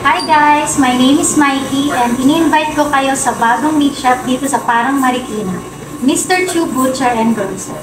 Hi guys! My name is Mikey and ini-invite ko kayo sa bagong meat shop dito sa Parang Marikina, Mr. Chu Butcher and Grocer.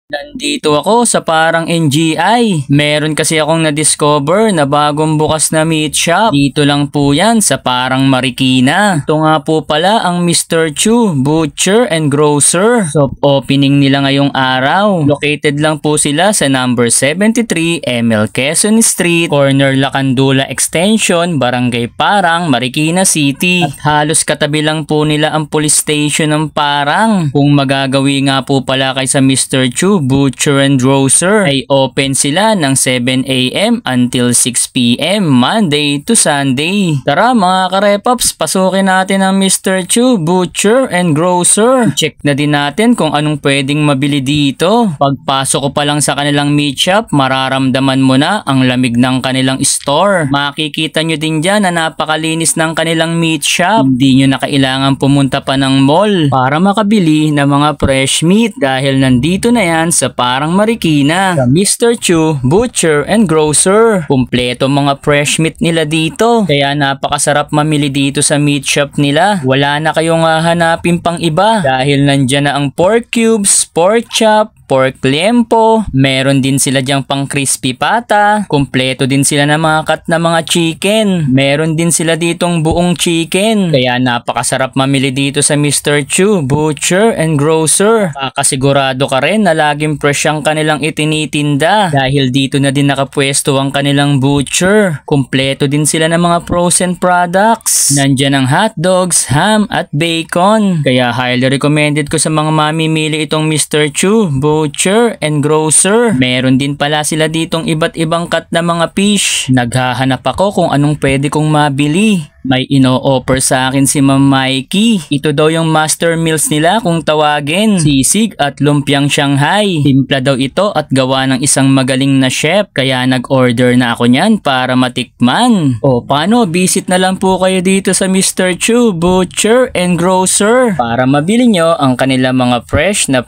Nandito ako sa Parang NGI. Meron kasi akong na-discover na bagong bukas na meat shop. Dito lang po yan sa Parang Marikina. Ito nga po pala ang Mr. Chu Butcher and Grocer. So opening nila ngayong araw. Located lang po sila sa number 73 ML Quezon Street, corner Lacandula Extension, Barangay Parang, Marikina City. At halos katabi lang po nila ang police station ng Parang. Kung magagawi nga po pala kay sa Mr. Chu Butcher and Grocer ay open sila ng 7 AM until 6 PM Monday to Sunday. Tara mga karepops, pasukin natin ang Mr. Chu Butcher and Grocer. Check na din natin kung anong pwedeng mabili dito. Pagpasok ko pa lang sa kanilang meat shop, mararamdaman mo na ang lamig ng kanilang store. Makikita nyo din dyan na napakalinis ng kanilang meat shop. Hindi nyo na kailangan pumunta pa ng mall para makabili ng mga fresh meat dahil nandito na yan sa Parang Marikina, sa Mr. Chu Butcher and Grocer. Kumpleto mga fresh meat nila dito, kaya napakasarap mamili dito sa meat shop nila. Wala na kayong hahanapin pang iba dahil nandyan na ang pork cubes, pork chop, pork liempo, meron din sila dyang pang crispy pata, kumpleto din sila ng mga cut na mga chicken, meron din sila ditong buong chicken, kaya napakasarap mamili dito sa Mr. Chu Butcher and Grocer. Kakasigurado ka rin na laging fresh ang kanilang itinitinda dahil dito na din nakapwesto ang kanilang butcher. Kumpleto din sila ng mga frozen products, nandyan ang hotdogs, ham at bacon, kaya highly recommended ko sa mga mamimili itong Mr. Chu Butcher and Grocer. Meron din pala sila ditong iba't ibang cut na mga fish. Naghahanap ako kung anong pwede kong mabili. May ino-offer sa akin si Ma'am Mikey. Ito daw yung master meals nila kung tawagin. Sisig at lumpiang Shanghai. Timpla daw ito at gawa ng isang magaling na chef. Kaya nag-order na ako niyan para matikman. O paano, visit na lang po kayo dito sa Mr. Chu Butcher and Grocer para mabili nyo ang kanilang mga fresh na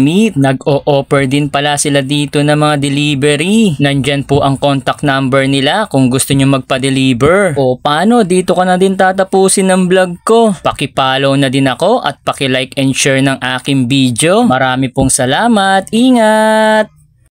meat. Nag-o-offer din pala sila dito ng mga delivery. Nandyan po ang contact number nila kung gusto nyo magpa-deliver. O paano, dito ka na din tatapusin ng vlog ko. Paki-follow na din ako at paki-like and share ng aking video. Marami pong salamat. Ingat!